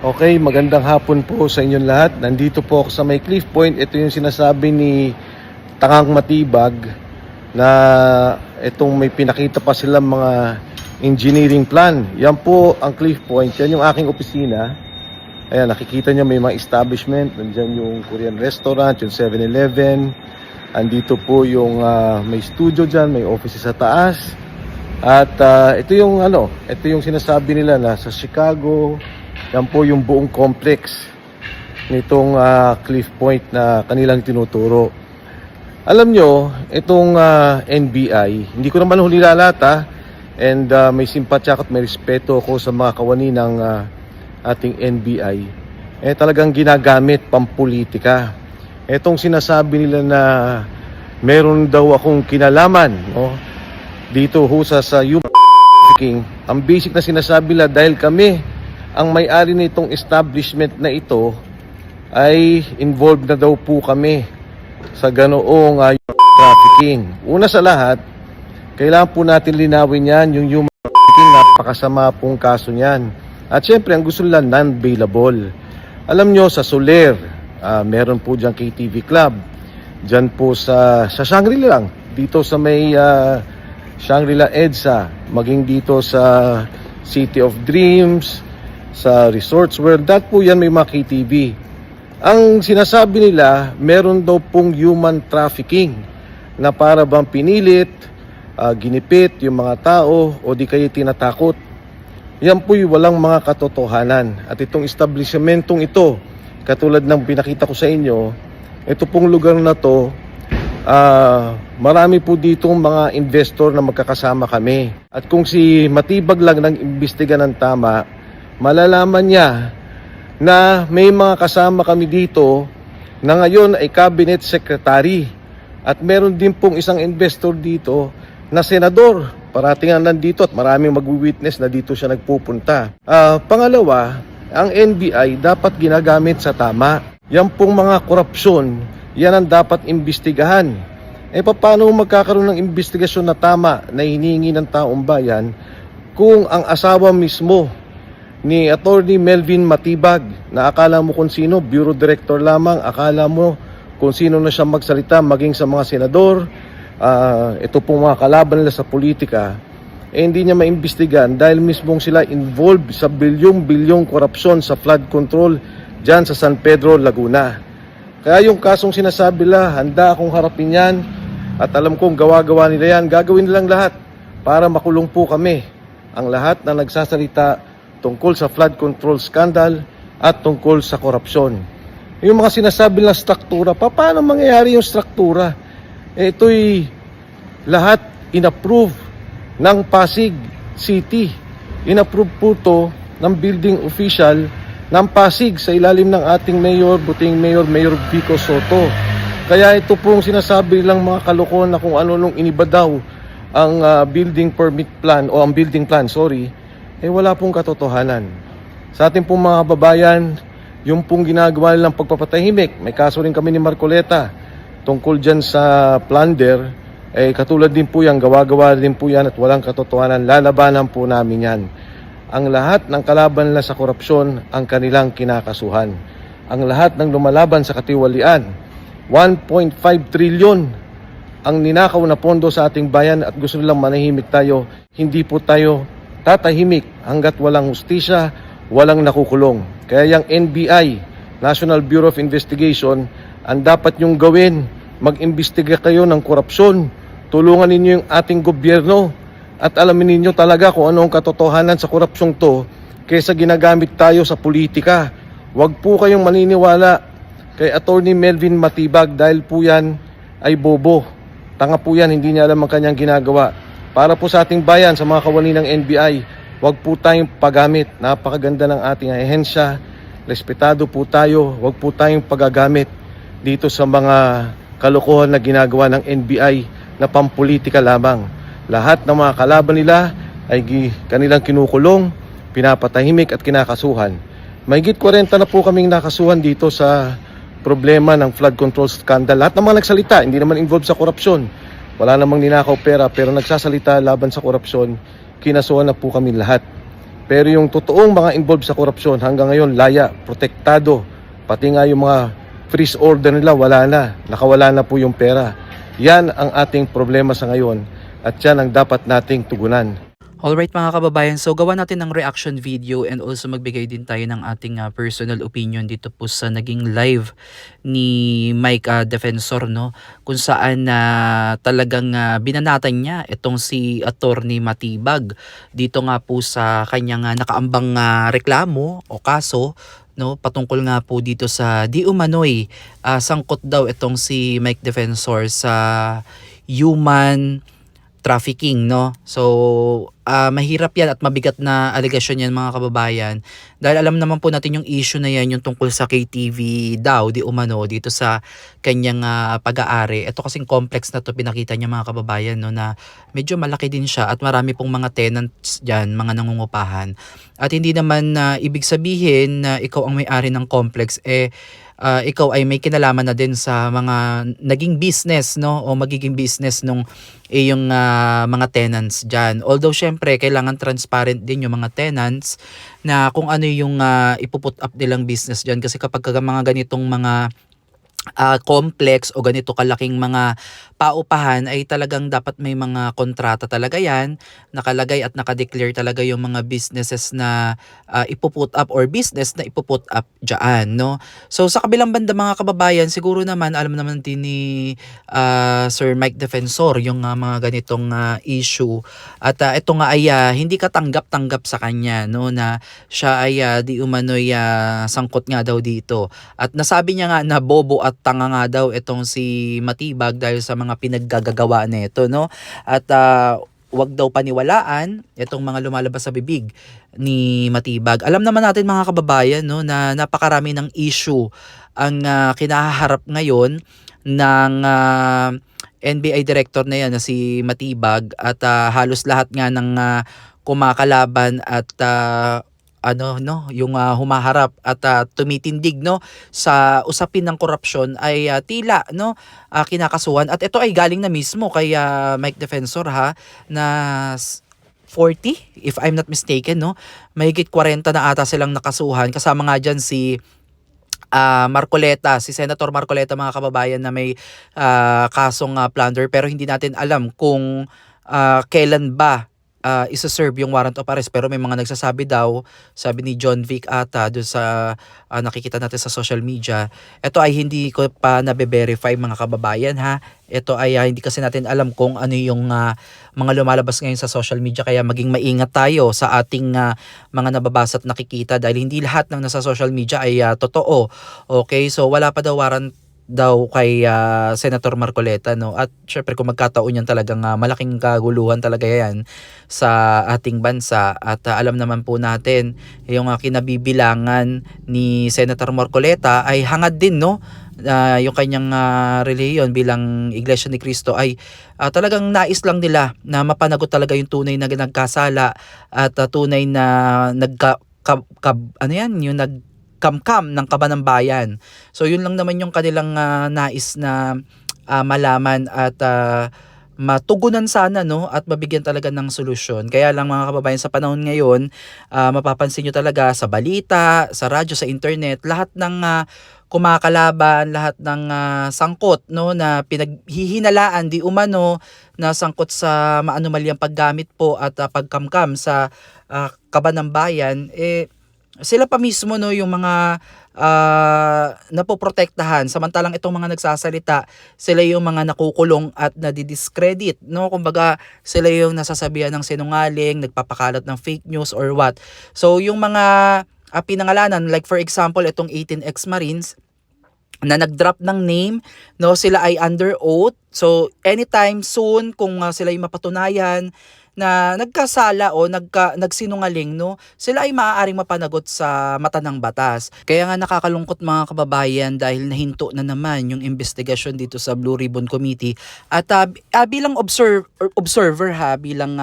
Okay, magandang hapon po sa inyong lahat. Nandito po ako sa may Cliff Point. Ito yung sinasabi ni Tangang Matibag na itong may pinakita pa silang mga engineering plan. Yan po ang Cliff Point. Yan yung aking opisina. Ayan, nakikita nyo may mga establishment. Nandiyan yung Korean restaurant, yung 7-Eleven. Andito po yung may studio dyan, may office sa taas. At ito yung sinasabi nila na sa Chicago. Yan po yung buong complex nitong Cliff Point na kanilang tinuturo. Alam nyo, itong NBI, hindi ko naman huli lalata and may simpatya at may respeto ako sa mga kawani ng ating NBI. Talagang ginagamit pampolitika. Itong sinasabi nila na meron daw akong kinalaman dito sa human trafficking. Ang basic na sinasabi nila dahil kami ang may-ari nitong establishment na ito ay involved na daw po kami sa ganoong trafficking. Una sa lahat, kailangan po natin linawin yan, yung human trafficking, napakasama pong kaso niyan. At syempre, ang gusto nila non-bailable. Alam nyo, sa Soler, meron po dyan KTV Club. Dyan po sa Shangri-La lang, dito sa may Shangri-La EDSA, maging dito sa City of Dreams, sa Resorts World, po yan may mga KTV. Ang sinasabi nila, meron daw pong human trafficking na para bang pinilit, ginipit yung mga tao o di kayo tinatakot. Yan po'y walang mga katotohanan. At itong establishmentong ito, katulad ng pinakita ko sa inyo, ito pong lugar na to, marami po ditong mga investor na magkakasama kami. At kung si Matibag lang nang imbestiga ng tama, malalaman niya na may mga kasama kami dito na ngayon ay cabinet secretary at meron din pong isang investor dito na senador. Parating nga nandito at maraming mag-witness na dito siya nagpupunta. Pangalawa, ang NBI dapat ginagamit sa tama. Yan pong mga korupsyon, yan ang dapat imbestigahan. Paano magkakaroon ng investigasyon na tama na hinihingi ng taong bayan kung ang asawa mismo ni Attorney Melvin Matibag, na akala mo kung sino, Bureau Director lamang, akala mo kung sino na siya magsalita, maging sa mga senador, ito pong mga kalaban nila sa politika, hindi niya maimbestigan dahil mismong sila involved sa bilyong-bilyong korupsyon sa flood control dyan sa San Pedro, Laguna. Kaya yung kasong sinasabi nila, handa akong harapin yan at alam kong gawa-gawa nila yan, gagawin nilang lahat para makulong po kami, ang lahat na nagsasalita tungkol sa flood control scandal at tungkol sa korupsyon. Yung mga sinasabi ng struktura, paano mangyayari yung struktura? Ito'y lahat inapprove ng Pasig City. Inapprove po ito ng building official ng Pasig sa ilalim ng ating Mayor, Buting Mayor Vico Soto. Kaya ito pong sinasabi lang mga kalokohan na kung ano nung iniba daw ang building permit plan o ang building plan, wala pong katotohanan. Sa ating pong mga kababayan, yung pong ginagawa nilang pagpapatahimik, may kaso rin kami ni Marcoleta tungkol dyan sa plunder, katulad din po yan, gawa-gawa din po yan at walang katotohanan, lalabanan po namin yan. Ang lahat ng kalaban nila sa korupsyon, ang kanilang kinakasuhan. Ang lahat ng lumalaban sa katiwalian, 1.5 trilyon ang ninakaw na pondo sa ating bayan at gusto nilang manahimik tayo, hindi po tayo tatahimik hanggat walang hustisya, walang nakukulong. Kaya yung NBI, National Bureau of Investigation, ang dapat nyong gawin, mag-imbestiga kayo ng korupsyon, tulungan ninyo yung ating gobyerno, at alamin ninyo talaga kung ano ang katotohanan sa korupsyong to, kaysa ginagamit tayo sa politika. Huwag po kayong maniniwala kay Attorney Melvin Matibag dahil po yan ay bobo. Tanga po yan, hindi niya alam ang kanyang ginagawa. Para po sa ating bayan, sa mga kawani ng NBI, huwag po tayong paggamit. Napakaganda ng ating ahensya. Respetado po tayo. Huwag po tayong pagagamit dito sa mga kalokohan na ginagawa ng NBI na pampolitika lamang. Lahat ng mga kalaban nila ay kanilang kinukulong, pinapatahimik at kinakasuhan. Mahigit 40 na po kaming nakasuhan dito sa problema ng flood control scandal. Lahat ng mga nagsalita, hindi naman involved sa korupsyon. Wala namang ninakaw pera pero nagsasalita laban sa korupsyon, kinasuhan na po kami lahat. Pero yung totoong mga involved sa korupsyon hanggang ngayon laya, protektado. Pati nga yung mga freeze order nila wala na, nakawala na po yung pera. Yan ang ating problema sa ngayon at yan ang dapat nating tugunan. Alright mga kababayan, so gawa natin ng reaction video and also magbigay din tayo ng ating personal opinion dito po sa naging live ni Mike Defensor, no? Kung saan talagang binanatan niya itong si Attorney Matibag dito nga po sa kanyang nakaambang reklamo o kaso, no, patungkol nga po dito sa di umano'y sangkot daw itong si Mike Defensor sa human trafficking, no? So mahirap yan at mabigat na alegasyon yan mga kababayan, dahil alam naman po natin yung issue na yan, yung tungkol sa KTV daw di umano dito sa kanyang pag-aari. Ito kasing complex na to, pinakita niya mga kababayan, no, na medyo malaki din siya at marami pong mga tenants dyan, mga nangungupahan. At hindi naman ibig sabihin na ikaw ang may-ari ng complex ikaw ay may kinalaman na din sa mga naging business, no, o magiging business nung yung mga tenants dyan. Although syempre kailangan transparent din yung mga tenants na kung ano yung ipuput up nilang business dyan, kasi kapag mga ganitong mga complex o ganito kalaking mga paupahan ay talagang dapat may mga kontrata talaga yan, nakalagay at nakadeclare talaga yung mga businesses na ipuput up or business na ipuput up dyan, no? So sa kabilang banda mga kababayan, siguro naman alam naman din ni Sir Mike Defensor yung mga ganitong issue, at ito nga ay hindi katanggap-tanggap sa kanya, no, na siya ay di umano'y sangkot nga daw dito, at nasabi niya nga na bobo at tanga nga daw itong si Matibag dahil sa mga pinaggagawa nito, no? At wag daw paniwalaan itong mga lumalabas sa bibig ni Matibag. Alam naman natin mga kababayan, no, na napakarami ng issue ang kinaharap ngayon ng NBI director na yan na si Matibag, at halos lahat nga ng kumakalaban at yung humaharap at tumitindig, no, sa usapin ng korupsyon ay tila, no, kinakasuhan, at ito ay galing na mismo kay Mike Defensor, na 40 if I'm not mistaken, no, mahigit 40 na ata silang nakasuhan, kasama nga dyan si Marcoleta, si Senator Marcoleta mga kababayan, na may kasong plunder, pero hindi natin alam kung kailan ba isa-serve yung warrant of arrest. Pero may mga nagsasabi daw, sabi ni John Vic ata doon sa nakikita natin sa social media, ito ay hindi ko pa nabe-verify mga kababayan, ito ay hindi kasi natin alam kung ano yung mga lumalabas ngayon sa social media, kaya maging maingat tayo sa ating mga nababasa at nakikita, dahil hindi lahat ng nasa social media ay totoo. Okay, so wala pa daw warrant daw kay Senator Marcoleta, no, at syempre kung magkataon yan, talagang malaking kaguluhan talaga yan sa ating bansa, at alam naman po natin yung kinabibilangan ni Senator Marcoleta ay hangad din, no, yung kanyang relihiyon bilang Iglesia ni Cristo ay talagang nais lang nila na mapanagot talaga yung tunay na nagkasala at tunay na kamkam ng kaban ng bayan. So yun lang naman yung kanilang nais na malaman at matugunan sana, no, at mabigyan talaga ng solusyon. Kaya lang mga kababayan, sa panahon ngayon, mapapansin nyo talaga sa balita, sa radyo, sa internet, lahat ng kumakalaban, lahat ng sangkot, no, na pinaghihinalaan di umano na sangkot sa maanumalyang paggamit po at pagkamkam sa kaban ng bayan, sila pa mismo, no, yung mga napoprotektahan, samantalang itong mga nagsasalita, sila yung mga nakukulong at nadidiscredit, no, kumbaga sila yung nasasabihan ng sinungaling, nagpapakalat ng fake news or what. So yung mga pinangalanan, like for example itong 18 ex-Marines na nag-drop ng name, no, sila ay under oath. So anytime soon kung sila ay mapatunayan na nagkasala o nagsinungaling, no, sila ay maaaring mapanagot sa mata ng batas. Kaya nga nakakalungkot mga kababayan, dahil nahinto na naman yung investigasyon dito sa Blue Ribbon Committee, at bilang observer bilang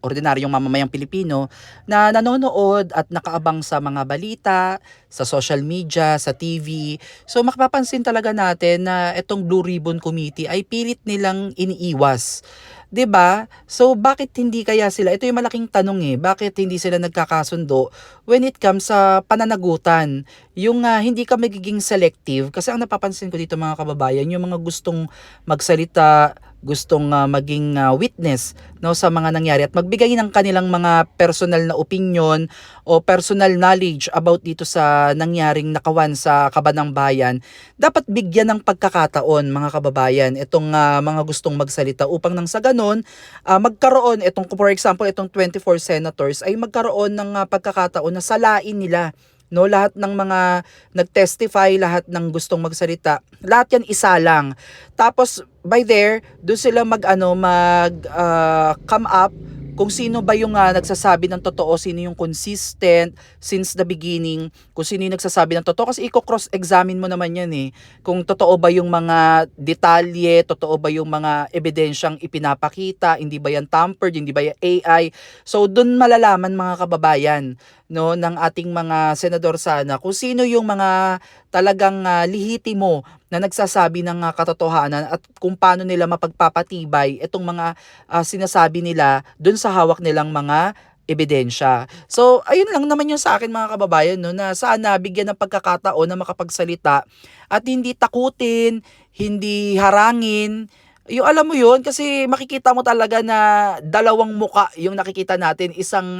ordinaryong mamamayang Pilipino na nanonood at nakaabang sa mga balita, sa social media, sa TV. So mapapansin talaga natin na itong Blue Ribbon Committee ay pilit nilang iniiwas 'Di ba? So bakit hindi kaya sila, ito yung malaking tanong bakit hindi sila nagkakasundo when it comes sa pananagutan? Yung hindi ka magiging selective kasi ang napapansin ko dito mga kababayan, yung mga gustong magsalita, gustong maging witness no sa mga nangyari at magbigay ng kanilang mga personal na opinion o personal knowledge about dito sa nangyaring nakawan sa Kabanang Bayan, dapat bigyan ng pagkakataon mga kababayan itong mga gustong magsalita upang nang sa ganon magkaroon itong, for example, itong 24 senators ay magkaroon ng pagkakataon na salain nila no lahat ng mga nagtestify, lahat ng gustong magsalita, lahat yan isa lang. Tapos by there doon sila come up kung sino ba yung nagsasabi ng totoo, sino yung consistent since the beginning, kung sino yung nagsasabi ng totoo, kasi i-cross-examine mo naman yan kung totoo ba yung mga detalye, totoo ba yung mga ebidensyang ipinapakita, hindi ba yan tampered, hindi ba yan AI. So doon malalaman mga kababayan no ng ating mga senador sana kung sino yung mga talagang lihitimo na nagsasabi ng katotohanan at kung paano nila mapagpapatibay itong mga sinasabi nila dun sa hawak nilang mga ebidensya. So, ayun lang naman yung sa akin mga kababayan no, na sana bigyan ng pagkakataon na makapagsalita at hindi takutin, hindi harangin. Yung alam mo yun, kasi makikita mo talaga na dalawang muka yung nakikita natin, isang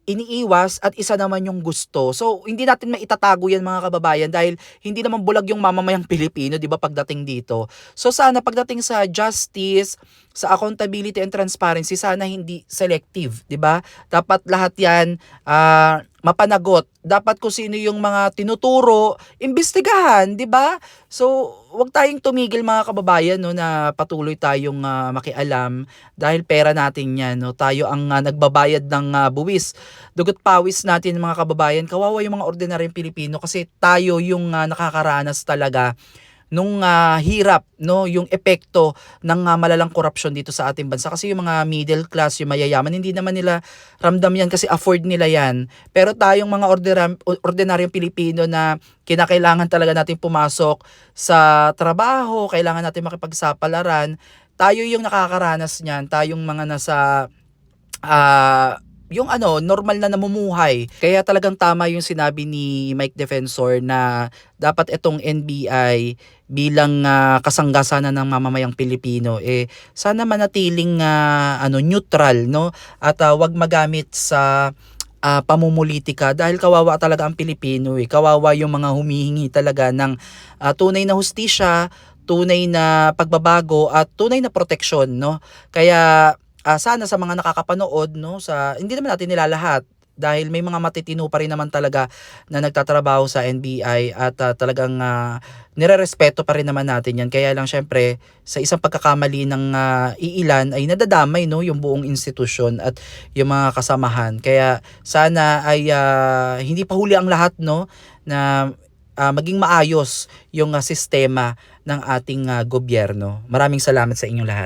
iniiwas at isa naman yung gusto. So, hindi natin maitatago yan mga kababayan dahil hindi naman bulag yung mamamayang Pilipino, 'di ba, pagdating dito. So, sana pagdating sa justice, sa accountability and transparency, sana hindi selective, 'di ba? Dapat lahat 'yan mapanagot. Dapat kung sino yung mga tinuturo, imbestigahan, 'di ba? So, wag tayong tumigil mga kababayan no na patuloy tayong makialam dahil pera natin 'yan no. Tayo ang nagbabayad ng buwis, dugot pawis natin mga kababayan. Kawawa yung mga ordinaryong Pilipino kasi tayo yung nakakaranas talaga nung hirap no, yung epekto ng malalang korupsyon dito sa ating bansa. Kasi yung mga middle class, yung mayayaman, hindi naman nila ramdam yan kasi afford nila yan. Pero tayong mga ordinaryong Pilipino na kinakailangan talaga natin pumasok sa trabaho, kailangan natin makipagsapalaran, tayo yung nakakaranas niyan, tayong mga nasa yung normal na namumuhay. Kaya talagang tama yung sinabi ni Mike Defensor na dapat itong NBI bilang kasanggasanan ng mamamayang Pilipino sana manatiling neutral no at wag magamit sa pamumulitika dahil kawawa talaga ang Pilipino kawawa yung mga humihingi talaga ng tunay na hustisya, tunay na pagbabago at tunay na proteksyon no. Kaya sana sa mga nakakapanood no, hindi naman natin nilalahat dahil may mga matitino pa rin naman talaga na nagtatrabaho sa NBI at talagang nirerespeto pa rin naman natin yan. Kaya lang syempre sa isang pagkakamali ng iilan ay nadadamay no yung buong institusyon at yung mga kasamahan. Kaya sana ay hindi pa huli ang lahat no na maging maayos yung sistema ng ating gobyerno. Maraming salamat sa inyong lahat.